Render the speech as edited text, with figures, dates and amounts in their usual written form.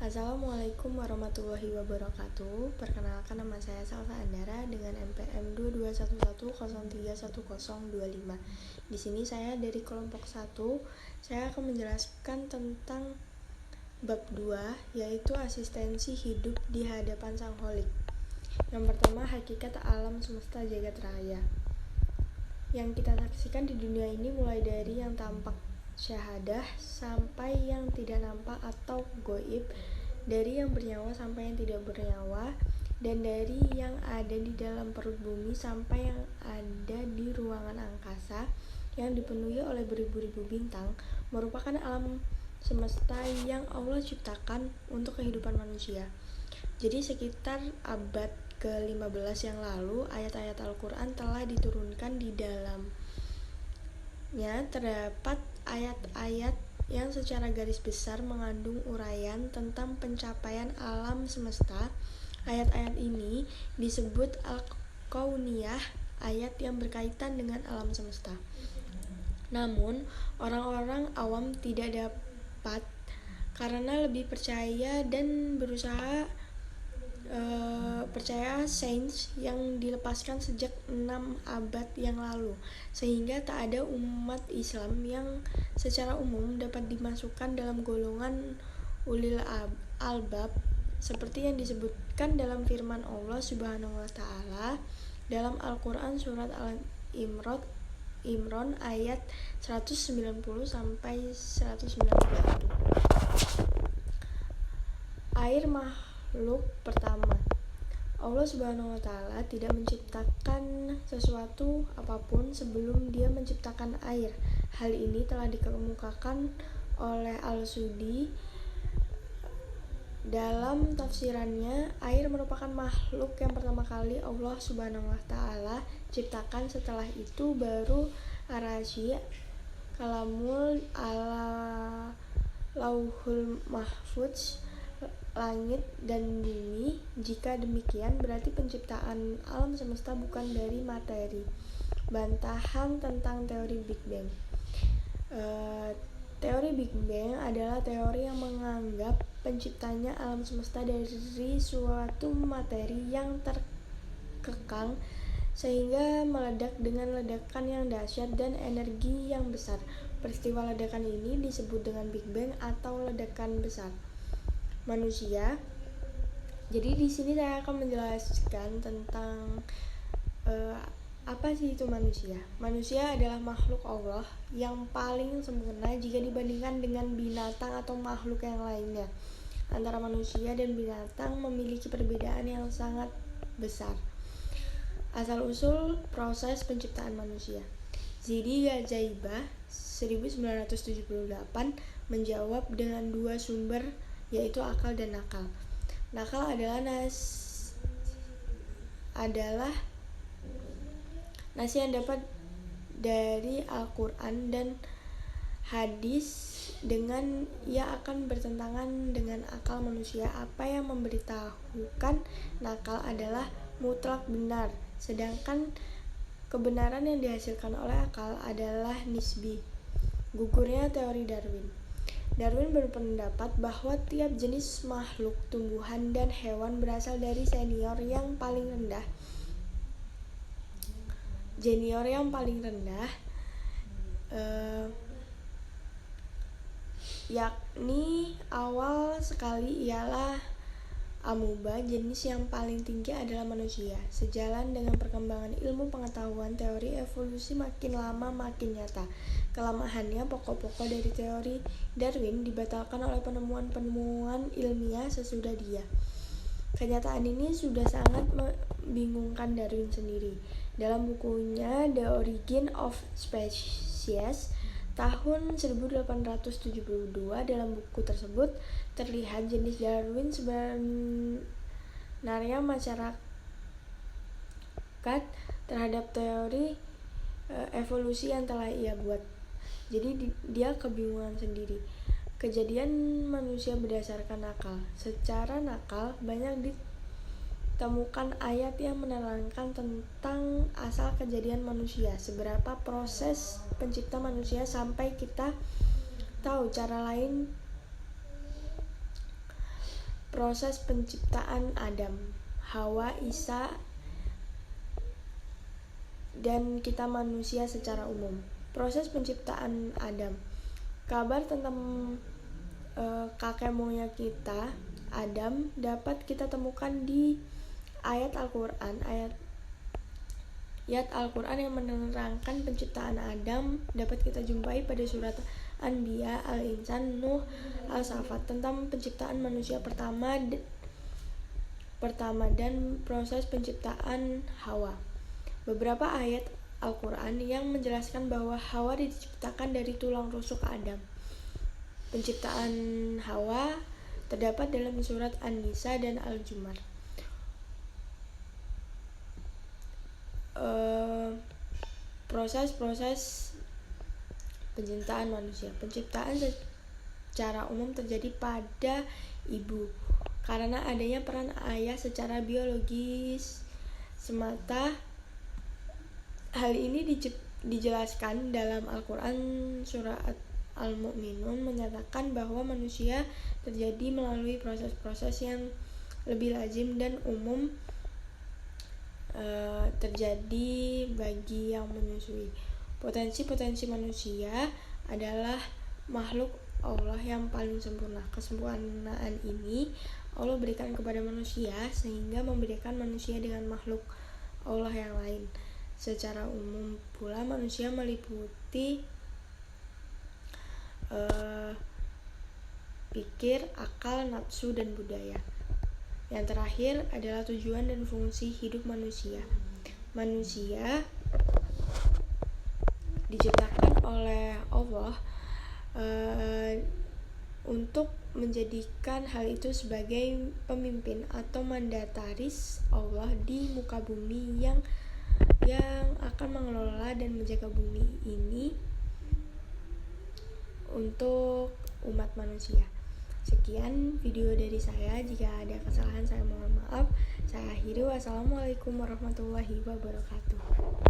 Assalamualaikum warahmatullahi wabarakatuh. Perkenalkan, nama saya Salsa Andara dengan NPM 2211031025. Di sini saya dari kelompok 1. Saya akan menjelaskan tentang bab 2, yaitu asistensi hidup di hadapan Sang Kholik. Yang pertama, hakikat alam semesta jagat raya. Yang kita saksikan di dunia ini mulai dari yang tampak syahadah sampai yang tidak nampak atau goib, dari yang bernyawa sampai yang tidak bernyawa, dan dari yang ada di dalam perut bumi sampai yang ada di ruangan angkasa yang dipenuhi oleh beribu-ribu bintang, merupakan alam semesta yang Allah ciptakan untuk kehidupan manusia. Jadi sekitar abad ke-15 yang lalu, ayat-ayat Al-Quran telah diturunkan. Di dalamnya terdapat ayat-ayat yang secara garis besar mengandung uraian tentang pencapaian alam semesta. Ayat-ayat ini disebut Al-Kauniyah, ayat yang berkaitan dengan alam semesta. Namun, orang-orang awam tidak dapat karena lebih percaya dan berusaha percaya sains yang dilepaskan sejak 6 abad yang lalu, sehingga tak ada umat Islam yang secara umum dapat dimasukkan dalam golongan ulil albab seperti yang disebutkan dalam firman Allah Subhanahu wa taala dalam Al-Qur'an surat Al-Imran ayat 190 sampai 191. Air makhluk pertama. Allah Subhanahu wa taala tidak menciptakan sesuatu apapun sebelum Dia menciptakan air. Hal ini telah dikemukakan oleh Al-Sudi dalam tafsirannya. Air merupakan makhluk yang pertama kali Allah Subhanahu wa taala ciptakan. Setelah itu baru Arasy, Kalamul ala Lauhul Mahfudz, langit dan bumi. Jika demikian, berarti penciptaan alam semesta bukan dari materi. Bantahan tentang teori Big Bang. Teori Big Bang adalah teori yang menganggap penciptanya alam semesta dari suatu materi yang terkekang sehingga meledak dengan ledakan yang dahsyat dan energi yang besar. Peristiwa ledakan ini disebut dengan Big Bang atau ledakan besar. Manusia. Jadi di sini saya akan menjelaskan tentang apa sih itu manusia. Manusia adalah makhluk Allah yang paling sempurna jika dibandingkan dengan binatang atau makhluk yang lainnya. Antara manusia dan binatang memiliki perbedaan yang sangat besar. Asal-usul proses penciptaan manusia. Zidi Gajaibah 1978 menjawab dengan dua sumber, yaitu akal dan nakal. Nakal adalah nasi yang dapat dari Al-Quran dan hadis, dengan ia akan bertentangan dengan akal manusia. Apa yang memberitahukan nakal adalah mutlak benar, sedangkan kebenaran yang dihasilkan oleh akal adalah nisbi. Gugurnya teori Darwin. Darwin berpendapat bahwa tiap jenis makhluk, tumbuhan, dan hewan berasal dari jenior yang paling rendah, yakni awal sekali ialah amuba. Jenis yang paling tinggi adalah manusia. Sejalan dengan perkembangan ilmu pengetahuan, teori evolusi makin lama makin nyata. Kelemahannya, pokok-pokok dari teori Darwin dibatalkan oleh penemuan-penemuan ilmiah sesudah dia. Kenyataan ini sudah sangat membingungkan Darwin sendiri. Dalam bukunya The Origin of Species tahun 1872, dalam buku tersebut terlihat jenis Darwin sebenarnya masyarakat terhadap teori evolusi yang telah ia buat. Jadi dia kebingungan sendiri. Kejadian manusia berdasarkan nakal. Secara nakal banyak ditemukan ayat yang menerangkan tentang asal kejadian manusia, seberapa proses pencipta manusia sampai kita tahu cara lain proses penciptaan Adam, Hawa, Isa, dan kita manusia secara umum. Proses penciptaan Adam. Kabar tentang kakek moyang kita, Adam, dapat kita temukan di ayat Al-Quran yang menerangkan penciptaan Adam dapat kita jumpai pada surat Anbiya, Al-Insan, Nuh, Al-Safat tentang penciptaan manusia pertama dan proses penciptaan Hawa. Beberapa ayat Al-Quran yang menjelaskan bahwa Hawa diciptakan dari tulang rusuk Adam. Penciptaan Hawa terdapat dalam surat An-Nisa dan Al-Zumar. Proses penciptaan manusia. Penciptaan secara umum terjadi pada ibu karena adanya peran ayah secara biologis semata. Hal ini dijelaskan dalam Al-Quran surat Al-Mu'minun menyatakan bahwa manusia terjadi melalui proses-proses yang lebih lazim dan umum terjadi bagi yang menyusui. Potensi manusia adalah makhluk Allah yang paling sempurna. Kesempurnaan ini Allah berikan kepada manusia sehingga membedakan manusia dengan makhluk Allah yang lain. Secara umum pula manusia meliputi pikir, akal, nafsu, dan budaya. Yang terakhir adalah tujuan dan fungsi hidup manusia. Manusia diciptakan oleh Allah untuk menjadikan hal itu sebagai pemimpin atau mandataris Allah di muka bumi yang akan mengelola dan menjaga bumi ini untuk umat manusia. Sekian video dari saya. Jika ada kesalahan saya mohon maaf. Saya akhiri. Wassalamualaikum warahmatullahi wabarakatuh.